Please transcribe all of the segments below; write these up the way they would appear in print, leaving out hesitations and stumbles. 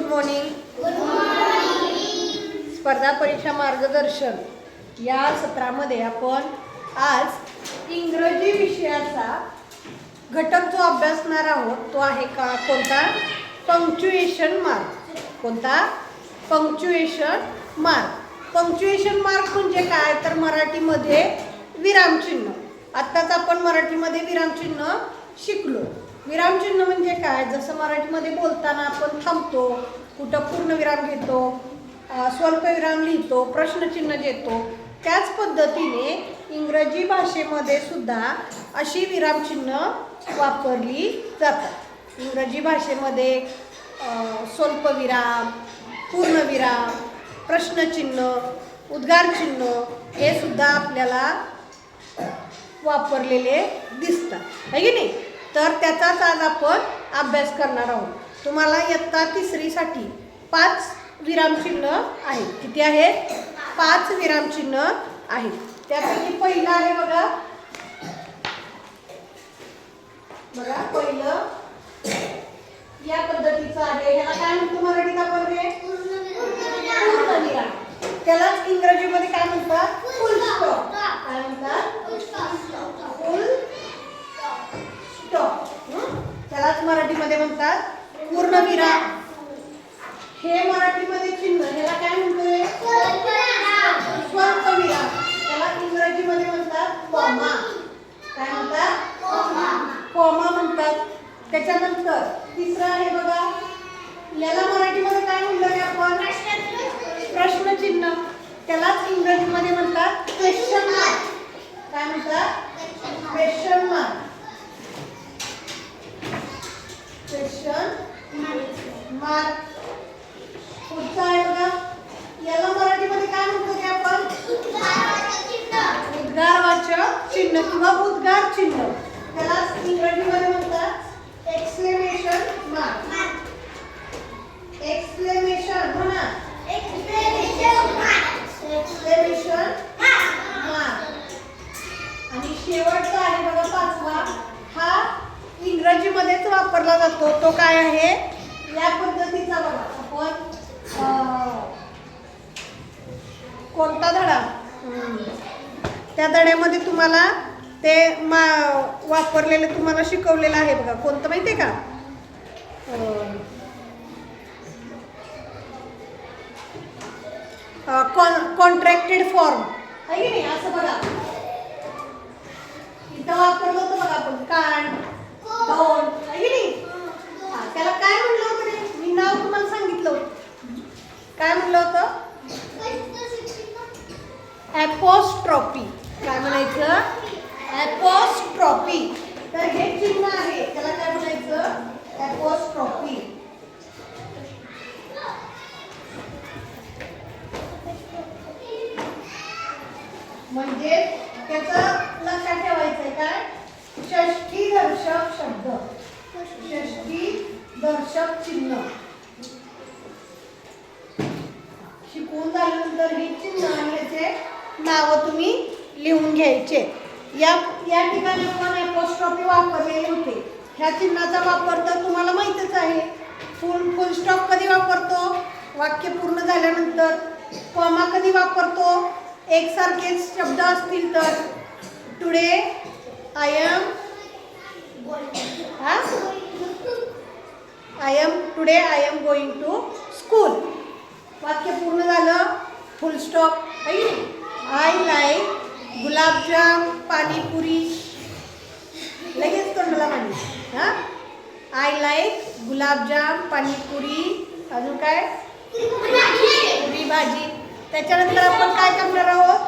Morning. स्पर्धा परीक्षा मार्गदर्शन या सत्रामध्ये आपण आज इंग्रजी विषयाचा घटक जो अभ्यासणार आहोत तो आहे का कोणता? Punctuation mark. कोणता? Punctuation mark. पंक्च्युएशन मार्क म्हणजे काय तर मराठीमध्ये विरामचिन्ह. आत्ताच आपण मराठीमध्ये विरामचिन्ह शिकलो. विरामचिन्ह म्हणजे काय? जसं मराठीमध्ये बोलताना आपण थांबतो, कुठं पूर्णविराम घेतो, स्वल्पविराम लिहितो, प्रश्नचिन्ह देतो, त्याच पद्धतीने इंग्रजी भाषेमध्ये सुद्धा अशी विरामचिन्ह वापरली जातात. इंग्रजी भाषेमध्ये स्वल्पविराम, पूर्णविराम, प्रश्नचिन्ह, उद्गारचिन्ह हे सुद्धा आपल्याला वापरलेले दिसतात, आहे की नाही? तर त्याचाच आज आपण अभ्यास करणार आहोत. तुम्हाला इयत्ता तिसरीसाठी 5 विरामचिन्ह आहेत. किती आहेत? 5 विरामचिन्ह आहेत. त्यापैकी पहिलं आहे बघा पहिलं या पद्धतीचं आहे. ह्याला काय म्हणतो मराठीत आपण? रे पूर्णविराम. त्यालाच इंग्रजीमध्ये काय म्हणतात? फुल स्टॉप. काय म्हणतात? फुल स्टॉप. त्यालाच मराठीमध्ये म्हणतात पूर्णविराम. हे मराठीमध्ये चिन्ह ह्याला काय म्हणतोय? स्वल्पविराम. त्याला इंग्रजीमध्ये म्हणतात कॉमा. काय म्हणतात? कॉमा म्हणतात. त्याच्यानंतर तिसरं आहे बघा, याला मराठीमध्ये काय म्हणलं आपण? प्रश्नचिन्ह. त्यालाच इंग्रजीमध्ये म्हणतात क्वेश्चन मार्क. काय म्हणतात? Question mark. Question mark. पुढचा आहे बघा, याला मराठीमध्ये काय म्हणतो की आपण? उद्गारवाचक चिन्ह किंवा उद्गार चिन्ह. त्यालाच इंग्रजीमध्ये म्हणतात एक्सक्लेमेशन मार्क. एक्सक्लेमेशन म्हणा. Exclamation mark. आणि शेवटचा आहे बघा 5वा, हा इंग्रजीमध्येच वापरला जातो. तो काय आहे? या पद्धतीचा बघा. आपण कोणता धडा? त्या धड्यामध्ये तुम्हाला ते वापरलेले तुम्हाला शिकवलेलं आहे बघा. कोणतं माहिती आहे का? कॉन्ट्रॅक्टेड फॉर्म आहे की नाही? असं बघा इथं वापरलं होतं बघा आपण. कान, दोन, आहे की नाही? त्याला काय म्हणलं होतं रे? मी नाव तुम्हाला सांगितलं होतं. काय म्हणलं होतं? ॲपॉस्ट्रॉफी. काय म्हणायचं? ॲपॉस्ट्रॉफी. तर हे चिन्ह आहे, त्याला काय म्हणायचं? ॲपॉस्ट्रॉफी. म्हणजे त्याचं लक्षात ठेवायचंय काय? षष्ठी दर्शक शब्द, षष्ठी दर्शक चिन्ह. शिकवून झाल्यानंतर हे चिन्ह आणि ह्याचे नाव तुम्ही लिहून घ्यायचे. या ठिकाणी आपण ॲपॉस्ट्रॉफी वापरलेले होते. ह्या चिन्हाचा वापर तर तुम्हाला माहीतच आहे. फुल स्टॉप कधी वापरतो? वाक्य पूर्ण झाल्यानंतर. कॉमा कधी वापरतो? एकसारखेच शब्द असतील तर. Today I am going to school. वाक्य पूर्ण झालं, full stop. I like gulabjam, panipuri. लगेच तोंडाला पाणी. I like gulabjam, panipuri. अजून काय? पुरी भाजी. त्याच्यानंतर आपण काय करणार आहोत?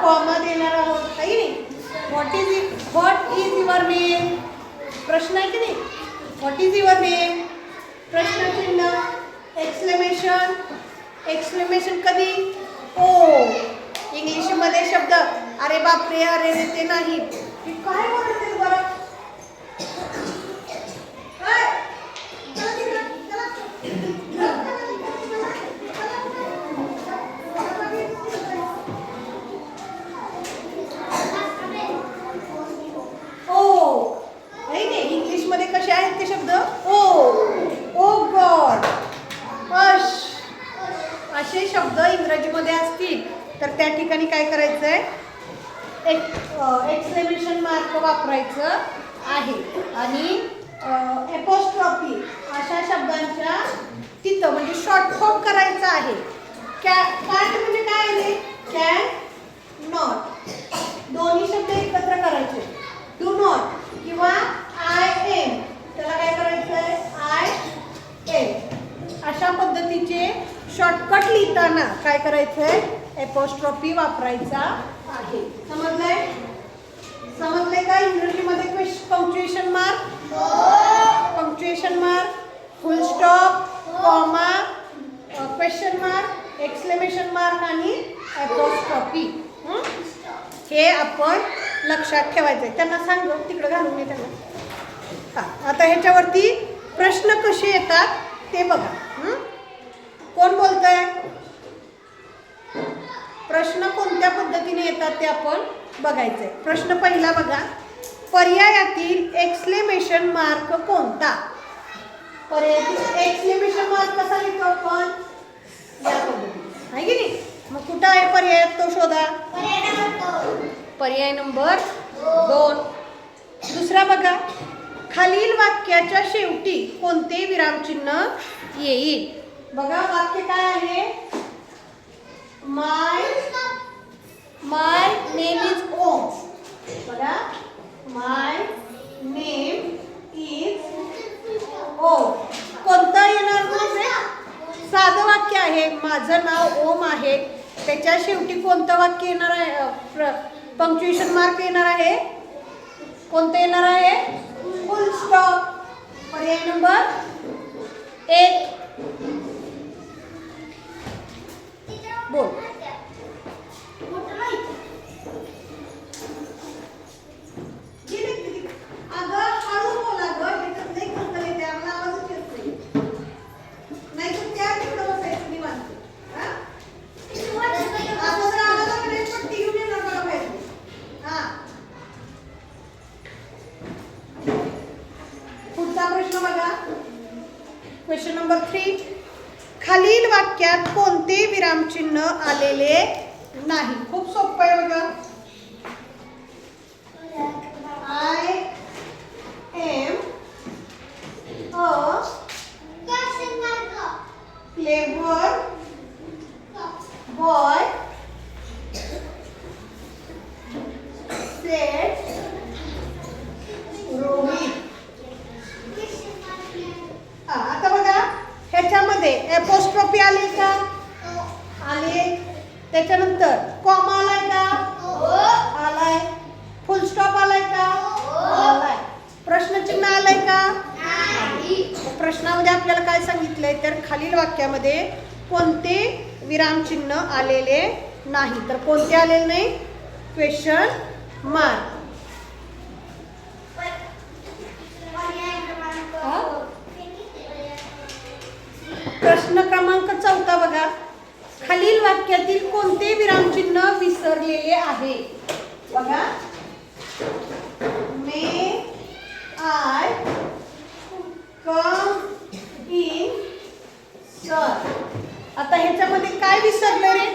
कॉमा देणार आहोत, आहे की नाही? What is your name? प्रश्न आहे की नाही? What is your name? प्रश्नचिन्ह. एक्सक्लेमेशन. एक्सक्लेमेशन कधी? ओ. इंग्लिशमध्ये शब्द अरे बापरे, अरे रे ते नाही. काय बोलत आहे बरं? इंग्लिशमध्ये कसे आहेत ते शब्द? ओ गॉड, असतील तर त्या ठिकाणी काय करायचं आहे, एक्सक्लेमेशन मार्क वापरायचं आहे. आणि एपोस्ट्रॉफी अशा शब्दांच्या तिथं म्हणजे शॉर्ट फॉर्म करायचं आहे. कॅट म्हणजे काय आहे, कॅन नॉट, दोन्ही शब्द एकत्र करायचे. डू नॉट किंवा आय एम, त्याला काय करायचं आहे, आय एम. अशा पद्धतीचे शॉर्टकट लिहिताना काय करायचं आहे, एपोस्ट्रॉफी वापरायचा आहे. समजलंय? समजलंय का? इंग्रजीमध्ये पंक्च्युएशन मार्क, पंक्च्युएशन मार्क, फुल stop, comma, question mark, exclamation mark आणि एपोस्ट्रॉफी हे आपण लक्षात ठेवायचं आहे. त्यांना सांग तिकडे घालून मी त्यांना. हां, आता ह्याच्यावरती प्रश्न कसे येतात ते बघा. कोण बोलतंय? प्रश्न कोणत्या पद्धतीने येतात ते आपण बघायचं आहे. प्रश्न पहिला बघा, पर्यायातील एक्सक्लेमेशन मार्क कोणता? पर्यायातील एक्सक्लेमेशन मार्क कसा लिहितो आपण? या पद्धतीने आहे की नाही? मग कुठं आहे पर्यायात तो शोधा. पर्याय नंबर 2. दुसरा बघा, खालील वाक्याच्या शेवटी कोणते विरामचिन्ह येईल? बघा वाक्य काय आहे, माय नेम इज ओम. बघा, माय नेम इज ओम. कोणतं येणार म्हणजे साधं वाक्य आहे, माझं नाव ओम आहे. त्याच्या शेवटी कोणतं वाक्य येणार आहे, पंक्च्युएशन मार्क येणार आहे. कोणतं येणार आहे, फुल स्टॉप. पर्याय नंबर 1. बोल. क्वेश्चन नंबर 3, खालील वाक्यात कोणते विरामचिन्ह आलेले नाही? खूप सोपं आहे बघा. I am a clever boy sed Rohit. आता बघा ह्याच्यामध्ये एपोस्ट्रॉफी आले का? आले. त्याच्यानंतर कॉमा आलाय का? आलाय. फुल स्टॉप आलाय का? आलाय. प्रश्नचिन्ह आलंय का? प्रश्नामध्ये आपल्याला काय सांगितलंय तर खालील वाक्यामध्ये कोणते विरामचिन्ह आलेले नाही. तर कोणते आलेले नाही? Question mark. प्रश्न क्रमांक 4 बघा, खालील वाक्यातील कोणते विरामचिन्ह विसरलेले आहे? बघा, मे आय कम इन सर. आता ह्याच्यामध्ये काय विसरलं रे?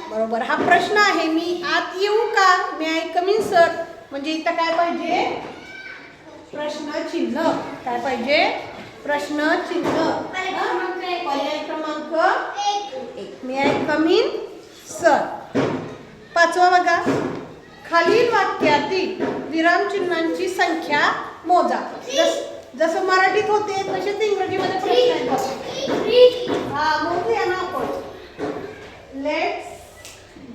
बरोबर, हा प्रश्न आहे. मी आत येऊ का? मे आय कम इन सर. म्हणजे इथं काय पाहिजे? प्रश्नचिन्ह. काय पाहिजे? प्रश्नचिन्ह. पर्याय क्रमांक 1. मे आय कम इन सर. 5वा बघा, खालील वाक्यातील विरामचिन्हांची संख्या मोजा. जसं मराठीत होते तसेच इंग्रजीमध्ये प्रश्न आहेत. हा, मोजूया ना आपण. Let's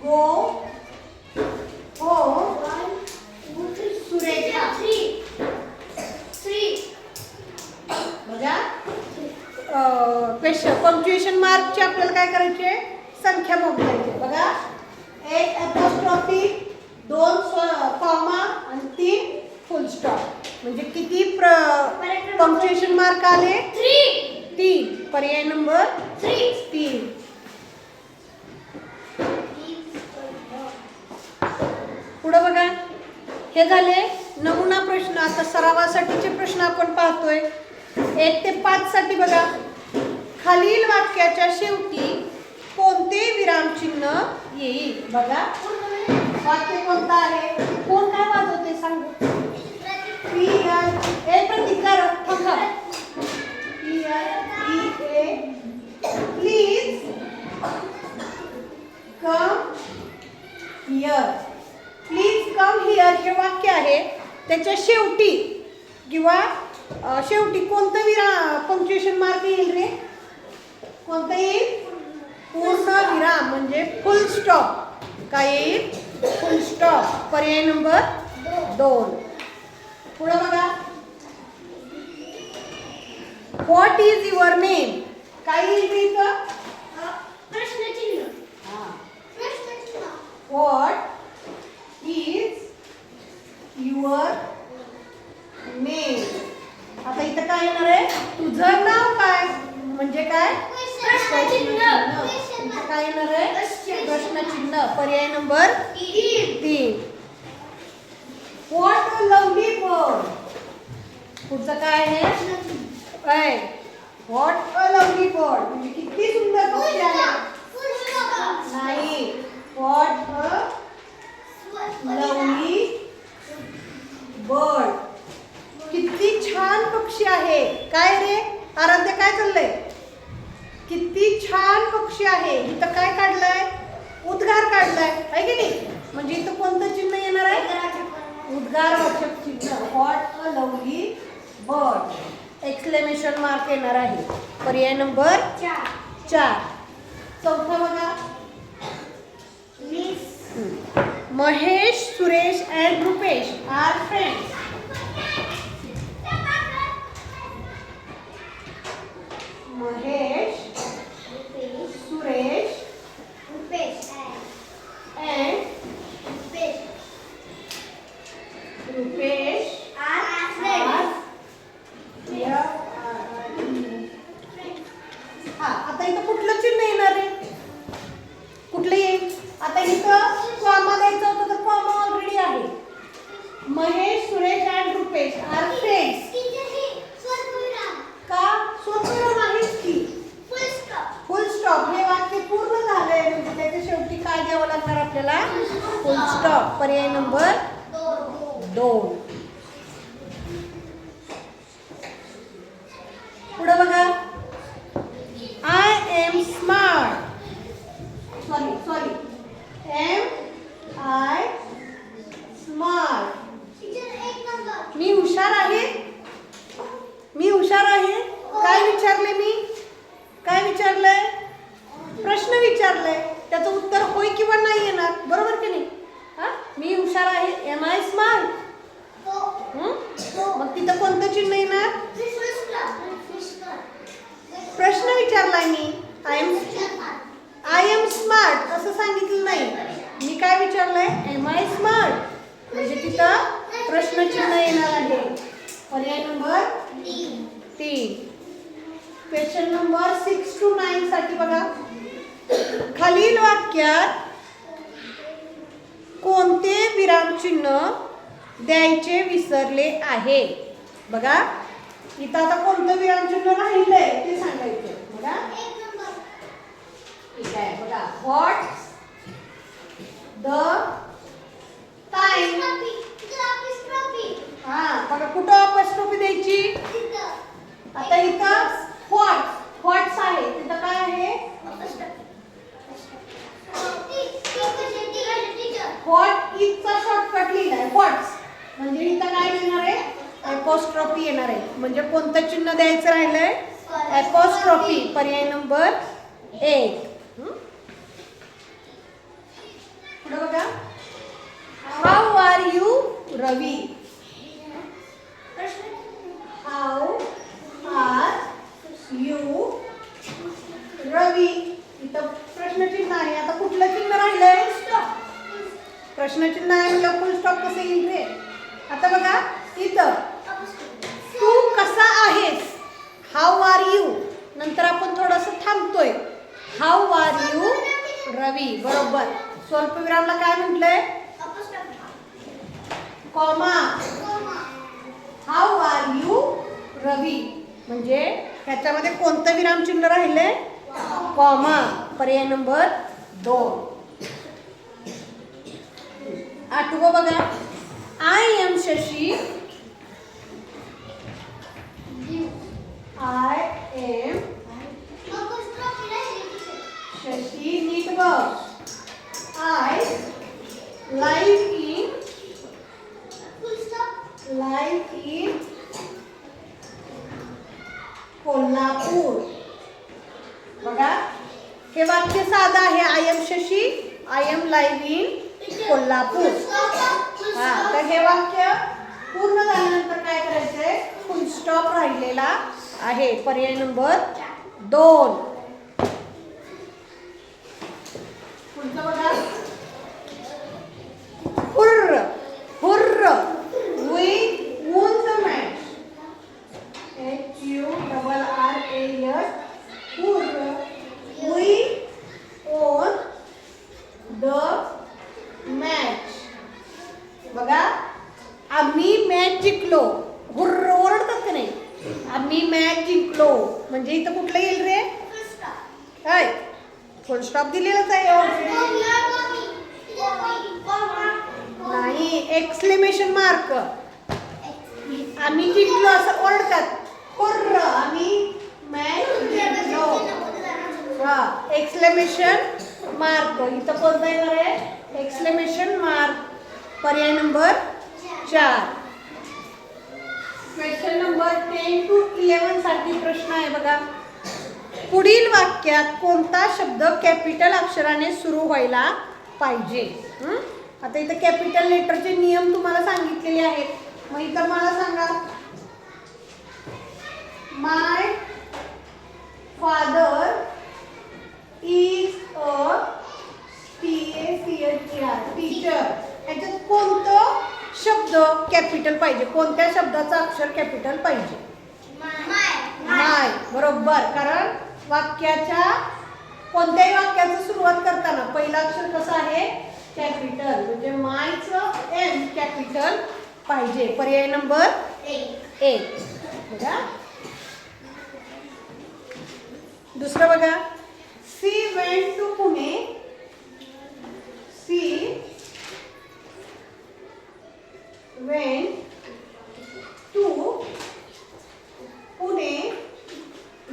go home Surekha. बघा, पंक्च्युएशन मार्कची आपल्याला काय करायचे? संख्या मोजायची. बघा, 1 एपोस्ट्रॉफी, 2 कॉमा आणि 3 फुल स्टॉप. म्हणजे किती पंक्च्युएशन मार्क आले? 3. पर्याय नंबर 3. पुढे बघा, हे झाले नमुना प्रश्न. आता सरावासाठीचे प्रश्न आपण पाहतोय. 1 ते 5 साठी बघा, खालील वाक्याच्या शेवटी कोणते विरामचिन्ह येईल? बघा वाक्य कोणतं आहे? कोण काय वाजवते सांग? प्रतिकार please come here. Please come here हे वाक्य आहे. त्याच्या शेवटी किंवा शेवटी कोणतं पंक्च्युएशन मार्क येईल रे? कोणतं येईल? पूर्ण विराम म्हणजे फुल स्टॉप. काय येईल? फुल स्टॉप. पर्याय नंबर 2. पुढे बघा. What is your name? काय येईल इथं? प्रश्नचिन्ह. What is your name? आता इथं काय येणार आहे? तुझं नाव काय? म्हणजे काय? प्रश्नचिन्ह. इथं काय येणार आहे? प्रश्नचिन्ह. पर्याय number 3. What a lovely bird. पुढचं काय आहे? व्हॉट अ लवली बर्ड म्हणजे किती सुंदर पक्षी आहे. नाही. What a lovely bird. किती छान पक्षी आहे. काय रे आराध्य काय चाललंय? किती छान पक्षी आहे. इथं काय काढलंय? उद्गार काढलाय आहे की नाही? म्हणजे इथं कोणतं चिन्ह येणार आहे? उद्गारवाचक चिन्ह. What a lovely bird. Exclamation mark येणार आहे. पर्याय नंबर 4. चौथा बघा. Mahesh, Suresh and Rupesh are friends. Mahesh, Suresh and Rupesh आता इथं कुठलं चिन्ह येणार आहे? कुठलं येईल? आता इथं कॉमा द्यायचं होतं तर कॉमा ऑलरेडी आहे. Mahesh, Suresh and Rupesh are friends. का? स्वल्पविराम आहेच की. Full stop. हे वाक्य पूर्ण झालंय म्हणजे त्याच्या शेवटी काय द्यावं लागणार आपल्याला? Full stop. पर्याय नंबर 2. पुढे बघा. I am smart. Sorry am I smart. मी हुशार आहे. मी हुशार आहे. काय विचारले मी? काय विचारलंय? प्रश्न विचारलंय. त्याचं उत्तर होय किंवा नाही येणार. बरोबर की नाही? मी हुशार आहे. Am I smart. मग तिथं कोणतं चिन्ह येणार? प्रश्न विचारलाय मी. आय एम स्मार्ट असं सांगितलं नाही. मी काय विचारलंय? एम आय स्मार्ट म्हणजे तिथं प्रश्नचिन्ह येणार आहे. पर्याय नंबर 3. क्वेश्चन नंबर 6 to 9 साठी बघा. खालील वाक्यात कोणते विरामचिन्ह द्यायचे विसरले आहे? बघा इथं आता कोणतं विरामचिन्ह राहिलंय ते सांगायचं. बघा ठीक आहे. बघा व्हॉट द टाइम. बघा कुठं अपॉस्ट्रोफी द्यायची? आता इथं व्हॉट्स आहे. तिथं काय आहे? What इजचा shortcut लिहिलाय. व्हॉट्स म्हणजे इथं काय येणार आहे? अपॉस्ट्रोफी येणार आहे. म्हणजे कोणतं चिन्ह द्यायचं राहिलंय? अपॉस्ट्रोफी. पर्याय नंबर 1. पुढे बघा. How are you Ravi. How are you Ravi. इथं प्रश्नचिन्ह आहे. आता कुठलं चिन्ह राहिलंय? प्रश्नचिन्ह आहे म्हणजे फुल स्टॉप कसं येईल रे? आता बघा इथं तू कसा आहेस? How are you. नंतर आपण थोडंसं थांबतोय. हाऊ आर यू रवी. बरोबर. स्वल्पविरामला काय म्हटलंय? कॉमा. हाऊ आर यू रवी म्हणजे ह्याच्यामध्ये कोणतं विरामचिन्ह राहिले? कॉमा. पर्याय नंबर 2. आठवं बघा. I am Shashi. I am Shashi. नीट बघ. I live in Kolhapur. बघा हे वाक्य साधं आहे. I am Shashi. I am live in Kolhapur. हा तर हे वाक्य पूर्ण झाल्यानंतर काय करायचंय? फुल स्टॉप राहिलेला आहे. पर्याय नंबर 2. पुढचं बघा. Hurray. Hurray. We won the match. HURRAS. Hurray. We won the match. बघा आम्ही मॅच जिंकलो. हुर्र ओरडतात का नाही? आम्ही मॅच जिंकलो म्हणजे इथं कुठलं येईल रे? काय फुल स्टॉप दिलेलाच आहे ऑलरेडी. नाही एक्सक्लेमेशन मार्क. आम्ही जिंकलो असं ओरडतात. हुर्र आम्ही मॅच जिंकलो. हा एक्सक्लेमेशन मार्क. इथं कोणतं येणार आहे? Exclamation mark. पर्याय नंबर 4. क्वेश्चन नंबर 10 to 11 साठी प्रश्न आहे बघा. पुढील वाक्यात कोणता शब्द कॅपिटल अक्षराने सुरू व्हायला पाहिजे? आता इथं कॅपिटल लेटरचे नियम तुम्हाला सांगितलेले आहेत. मग इथं मला सांगा. माय फादर इज अ टीचर. ह्याच्यात कोणतं शब्द कॅपिटल पाहिजे? कोणत्या शब्दाचं अक्षर कॅपिटल पाहिजे? माय. बरोबर. कारण वाक्याच्या कोणत्याही वाक्याची सुरुवात करताना पहिलं अक्षर कसं आहे? कॅपिटल. म्हणजे मायचं एम कॅपिटल पाहिजे. पर्याय नंबर 1. बघा दुसरं बघा. She went to Pune. She went to Pune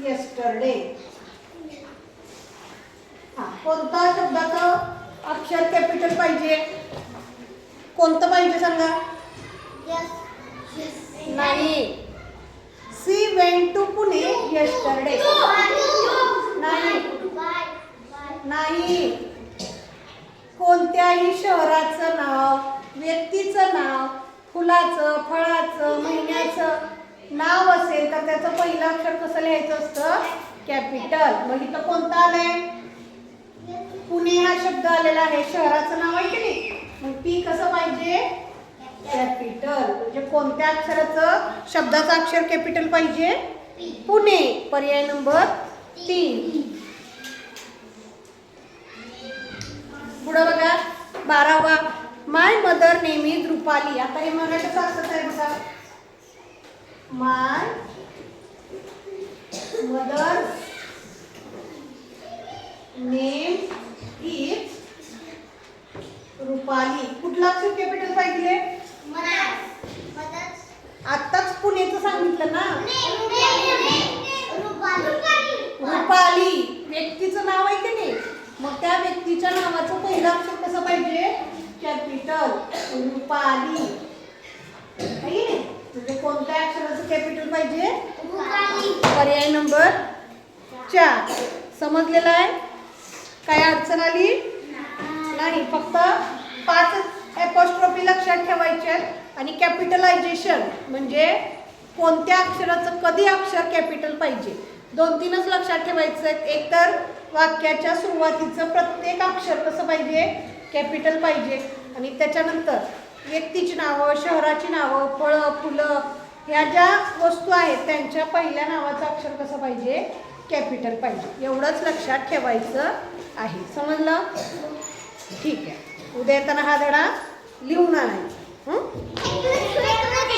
yesterday. कोणता शब्दाचं अक्षर कॅपिटल पाहिजे? कोणतं पाहिजे सांगा? नाही. She went to Pune yesterday. नाही. नाही. कोणत्याही शहराचं नाव, व्यक्तीचं नाव, फुलाचं, फळाचं, महिन्याचं नाव असेल तर त्याचं पहिलं अक्षर कसं लिहायचं असतं? कॅपिटल. मग इथं कोणतं आलंय? पुणे हा शब्द आलेला आहे. शहराचं नाव आहे की नाही? मग पी कसं पाहिजे? कॅपिटल. म्हणजे कोणत्या अक्षराचं शब्दाचं अक्षर कॅपिटल पाहिजे? पुणे. पर्याय नंबर 3. पुढं बघा 12वा. माय मदर नेम इज रुपाली. आता हे मराठीचं असंच आहे बघा. माय मदर नेम इज रुपाली. कुठला अक्षर कॅपिटल पाहिजे? आत्ताच पुण्याचं सांगितलं ना. रुपाली व्यक्तीचं नाव आहे की नाही? मग त्या व्यक्तीच्या नावाचं पहिलं अक्षर कसं पाहिजे? कॅपिटल. रुपाली. म्हणजे कोणत्या अक्षराचं कॅपिटल पाहिजे? पर्याय नंबर 4. समजलेला आहे? काय अडचण आली नाही? फक्त 5 ॲपॉस्ट्रॉफी लक्षात ठेवायचे आणि कॅपिटलायझेशन म्हणजे कोणत्या अक्षराचं कधी अक्षर कॅपिटल पाहिजे 2-3च लक्षात ठेवायचं. एक तर वाक्याच्या सुरुवातीचं प्रत्येक अक्षर कसं पाहिजे? कॅपिटल पाहिजे. आणि त्याच्यानंतर व्यक्तीची नावं, शहराची नावं, फळं, फुलं ह्या ज्या वस्तू आहेत त्यांच्या पहिल्या नावाचं अक्षर कसं पाहिजे? कॅपिटल पाहिजे. एवढंच लक्षात ठेवायचं आहे. समजलं? ठीक आहे. उद्या येताना हा धडा लिहून आणायचा.